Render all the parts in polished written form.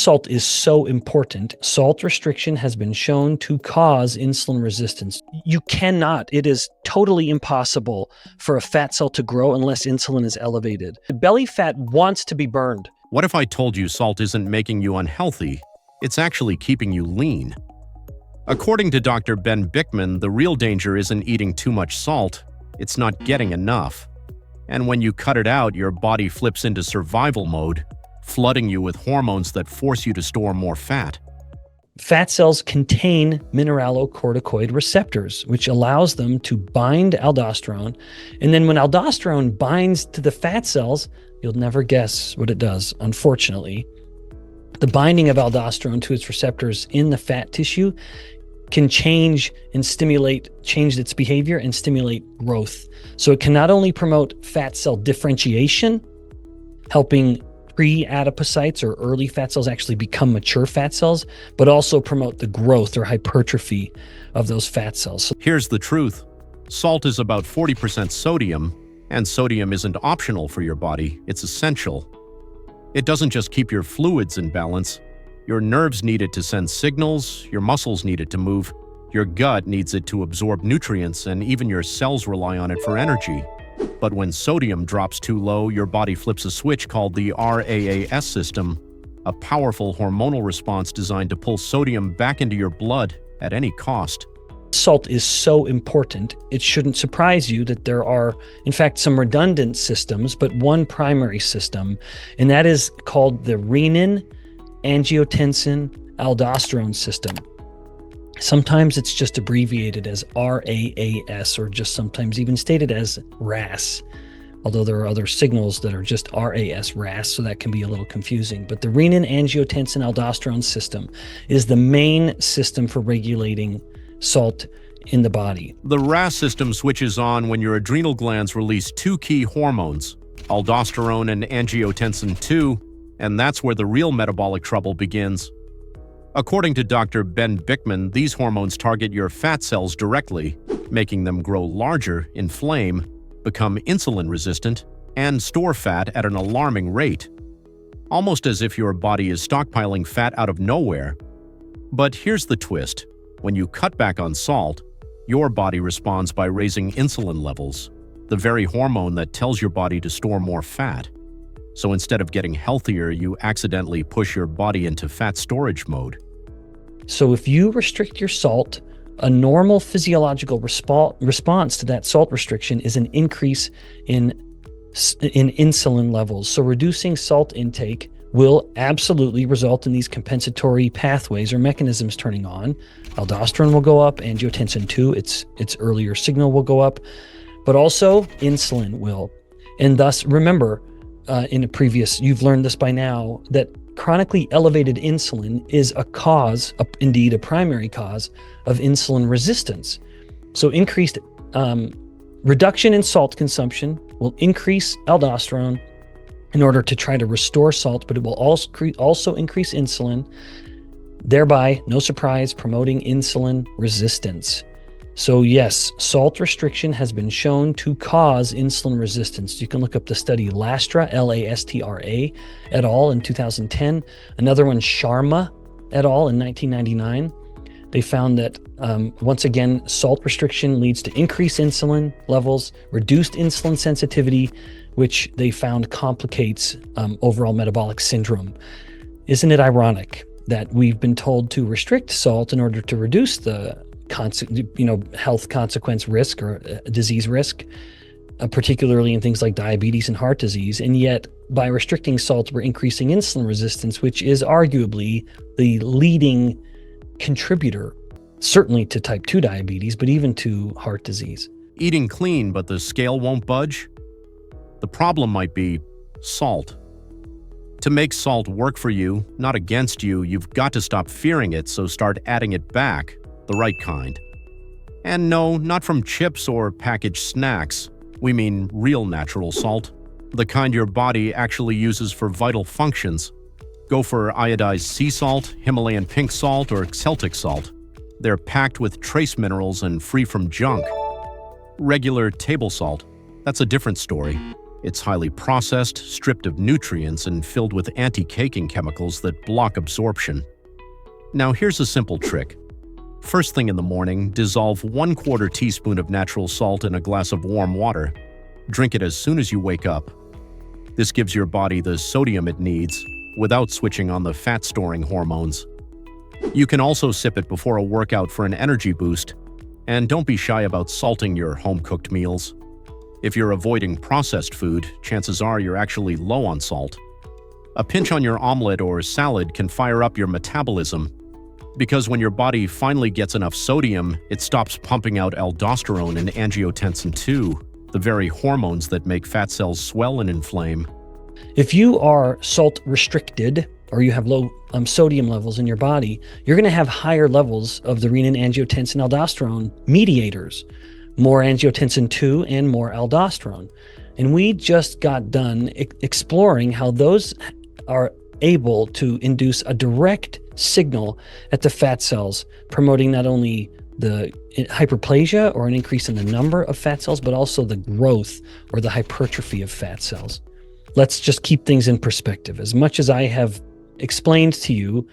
salt is so important. Salt restriction has been shown to cause insulin resistance. You cannot, it is totally impossible for a fat cell to grow unless insulin is elevated. The belly fat wants to be burned. What if I told you salt isn't making you unhealthy? It's actually keeping you lean. According to Dr. Ben Bikman, the real danger isn't eating too much salt, it's not getting enough. And when you cut it out, your body flips into survival mode, flooding you with hormones that force you to store more fat. Fat cells contain mineralocorticoid receptors, which allows them to bind aldosterone. And then when aldosterone binds to the fat cells, you'll never guess what it does, unfortunately. The binding of aldosterone to its receptors in the fat tissue can change its behavior and stimulate growth. So it can not only promote fat cell differentiation, helping pre-adipocytes or early fat cells actually become mature fat cells, but also promote the growth or hypertrophy of those fat cells. Here's the truth. Salt is about 40% sodium, and sodium isn't optional for your body, it's essential. It doesn't just keep your fluids in balance. Your nerves need it to send signals, your muscles need it to move, your gut needs it to absorb nutrients, and even your cells rely on it for energy. But when sodium drops too low, your body flips a switch called the RAAS system, a powerful hormonal response designed to pull sodium back into your blood at any cost. Salt is so important, it shouldn't surprise you that there are, in fact, some redundant systems, but one primary system, and that is called the renin, angiotensin, aldosterone system. Sometimes it's just abbreviated as RAAS, or just sometimes even stated as RAAS, although there are other signals that are just RAAS, so that can be a little confusing. But the renin, angiotensin, aldosterone system is the main system for regulating salt in the body. The RAAS system switches on when your adrenal glands release two key hormones, aldosterone and angiotensin 2, and that's where the real metabolic trouble begins. According to Dr. Ben Bikman, these hormones target your fat cells directly, making them grow larger, inflame, become insulin resistant, and store fat at an alarming rate. Almost as if your body is stockpiling fat out of nowhere. But here's the twist. When you cut back on salt, your body responds by raising insulin levels, the very hormone that tells your body to store more fat. So instead of getting healthier, you accidentally push your body into fat storage mode. So if you restrict your salt, a normal physiological response to that salt restriction is an increase in insulin levels. So reducing salt intake will absolutely result in these compensatory pathways or mechanisms turning on. Aldosterone will go up, angiotensin 2, its earlier signal will go up, but also insulin will. And thus, remember, in a previous, you've learned this by now, that chronically elevated insulin is a cause, indeed a primary cause, of insulin resistance. So increased reduction in salt consumption will increase aldosterone in order to try to restore salt, but it will also increase insulin, thereby, no surprise, promoting insulin resistance. So yes, salt restriction has been shown to cause insulin resistance. You can look up the study Lastra, Lastra, et al. In 2010. Another one, Sharma, et al. In 1999. They found that, once again, salt restriction leads to increased insulin levels, reduced insulin sensitivity, which they found complicates overall metabolic syndrome. Isn't it ironic that we've been told to restrict salt in order to reduce the health consequence risk or disease risk, particularly in things like diabetes and heart disease. And yet by restricting salt, we're increasing insulin resistance, which is arguably the leading contributor, certainly to type 2 diabetes, but even to heart disease. Eating clean, but the scale won't budge? The problem might be salt. To make salt work for you, not against you, you've got to stop fearing it, so start adding it back. The right kind. And no, not from chips or packaged snacks. We mean real natural salt. The kind your body actually uses for vital functions. Go for iodized sea salt, Himalayan pink salt, or Celtic salt. They're packed with trace minerals and free from junk. Regular table salt, that's a different story. It's highly processed, stripped of nutrients, and filled with anti-caking chemicals that block absorption. Now here's a simple trick. First thing in the morning, dissolve 1/4 teaspoon of natural salt in a glass of warm water. Drink it as soon as you wake up. This gives your body the sodium it needs without switching on the fat-storing hormones. You can also sip it before a workout for an energy boost, and don't be shy about salting your home-cooked meals. If you're avoiding processed food, chances are you're actually low on salt. A pinch on your omelet or salad can fire up your metabolism, because when your body finally gets enough sodium, it stops pumping out aldosterone and angiotensin 2, the very hormones that make fat cells swell and inflame. If you are salt restricted or you have low sodium levels in your body, you're going to have higher levels of the renin, angiotensin, aldosterone mediators, more angiotensin 2 and more aldosterone. And we just got done exploring how those are able to induce a direct signal at the fat cells, promoting not only the hyperplasia or an increase in the number of fat cells, but also the growth or the hypertrophy of fat cells. Let's just keep things in perspective. As much as I have explained to you,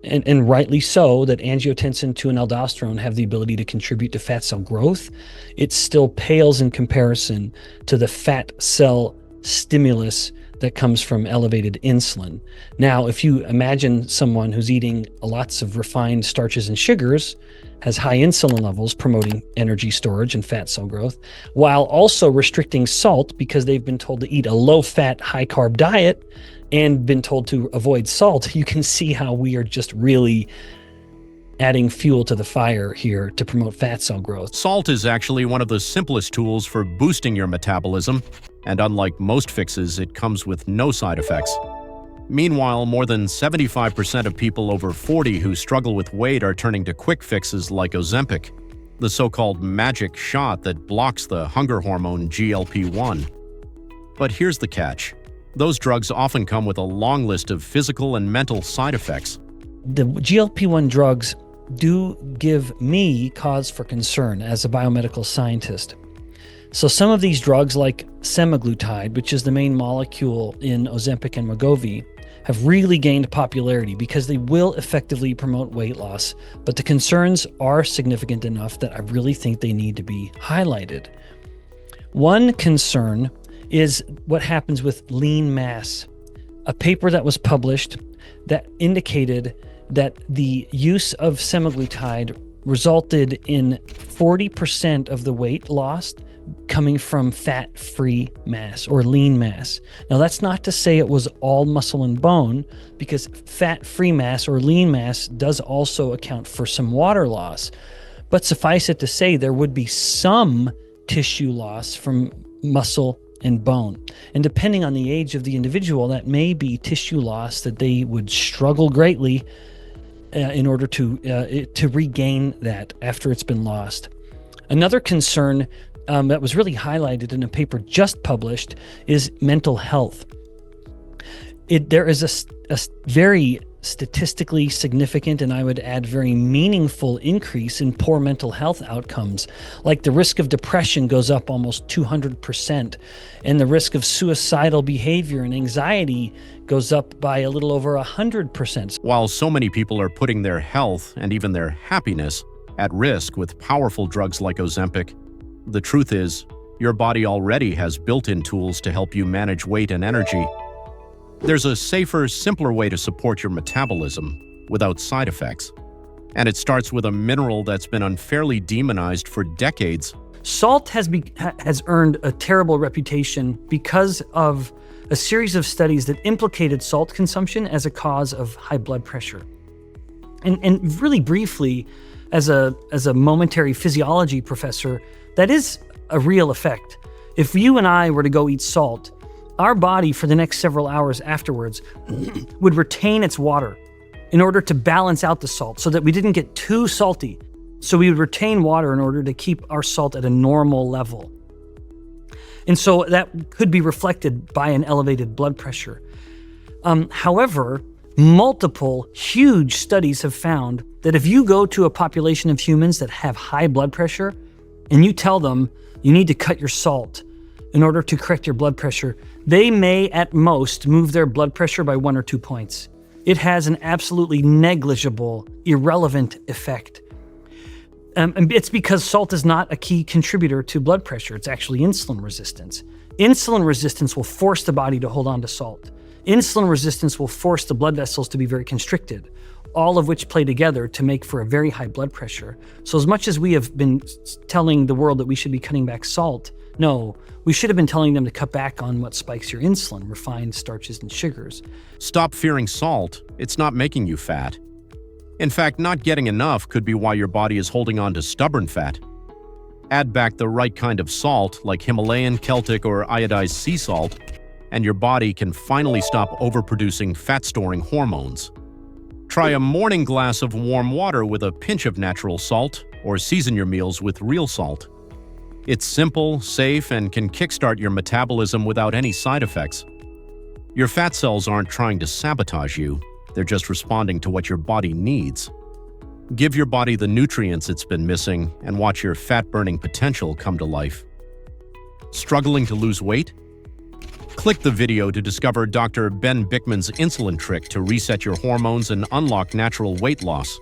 and rightly so, that angiotensin 2 and aldosterone have the ability to contribute to fat cell growth, it still pales in comparison to the fat cell stimulus that comes from elevated insulin. Now, if you imagine someone who's eating lots of refined starches and sugars, has high insulin levels promoting energy storage and fat cell growth, while also restricting salt because they've been told to eat a low-fat, high-carb diet and been told to avoid salt, you can see how we are just really adding fuel to the fire here to promote fat cell growth. Salt is actually one of the simplest tools for boosting your metabolism, and unlike most fixes, it comes with no side effects. Meanwhile, more than 75% of people over 40 who struggle with weight are turning to quick fixes like Ozempic, the so-called magic shot that blocks the hunger hormone GLP-1. But here's the catch. Those drugs often come with a long list of physical and mental side effects. The GLP-1 drugs do give me cause for concern as a biomedical scientist. So some of these drugs, like semaglutide, which is the main molecule in Ozempic and Wegovy, have really gained popularity because they will effectively promote weight loss, but the concerns are significant enough that I really think they need to be highlighted. One concern is what happens with lean mass. A paper that was published that indicated that the use of semaglutide resulted in 40% of the weight lost coming from fat-free mass or lean mass. Now, that's not to say it was all muscle and bone, because fat-free mass or lean mass does also account for some water loss. But suffice it to say, there would be some tissue loss from muscle and bone. And depending on the age of the individual, that may be tissue loss that they would struggle greatly in order to regain that after it's been lost. Another concern that was really highlighted in a paper just published is mental health. There is a very statistically significant, and I would add very meaningful, increase in poor mental health outcomes. Like the risk of depression goes up almost 200%, and the risk of suicidal behavior and anxiety goes up by a little over 100%. While so many people are putting their health and even their happiness at risk with powerful drugs like Ozempic, the truth is, your body already has built-in tools to help you manage weight and energy. There's a safer, simpler way to support your metabolism without side effects. And it starts with a mineral that's been unfairly demonized for decades. Salt has earned a terrible reputation because of a series of studies that implicated salt consumption as a cause of high blood pressure. And really briefly, as a momentary physiology professor, that is a real effect. If you and I were to go eat salt, our body for the next several hours afterwards would retain its water in order to balance out the salt so that we didn't get too salty. So we would retain water in order to keep our salt at a normal level. And so that could be reflected by an elevated blood pressure. However, multiple huge studies have found that if you go to a population of humans that have high blood pressure and you tell them you need to cut your salt in order to correct your blood pressure. They may, at most, move their blood pressure by 1 or 2 points. It has an absolutely negligible, irrelevant effect. And it's because salt is not a key contributor to blood pressure. It's actually insulin resistance. Insulin resistance will force the body to hold on to salt. Insulin resistance will force the blood vessels to be very constricted, all of which play together to make for a very high blood pressure. So as much as we have been telling the world that we should be cutting back salt, no, we should have been telling them to cut back on what spikes your insulin, refined starches and sugars. Stop fearing salt. It's not making you fat. In fact, not getting enough could be why your body is holding on to stubborn fat. Add back the right kind of salt, like Himalayan, Celtic, or iodized sea salt, and your body can finally stop overproducing fat-storing hormones. Try a morning glass of warm water with a pinch of natural salt, or season your meals with real salt. It's simple, safe, and can kickstart your metabolism without any side effects. Your fat cells aren't trying to sabotage you. They're just responding to what your body needs. Give your body the nutrients it's been missing and watch your fat-burning potential come to life. Struggling to lose weight? Click the video to discover Dr. Ben Bikman's insulin trick to reset your hormones and unlock natural weight loss.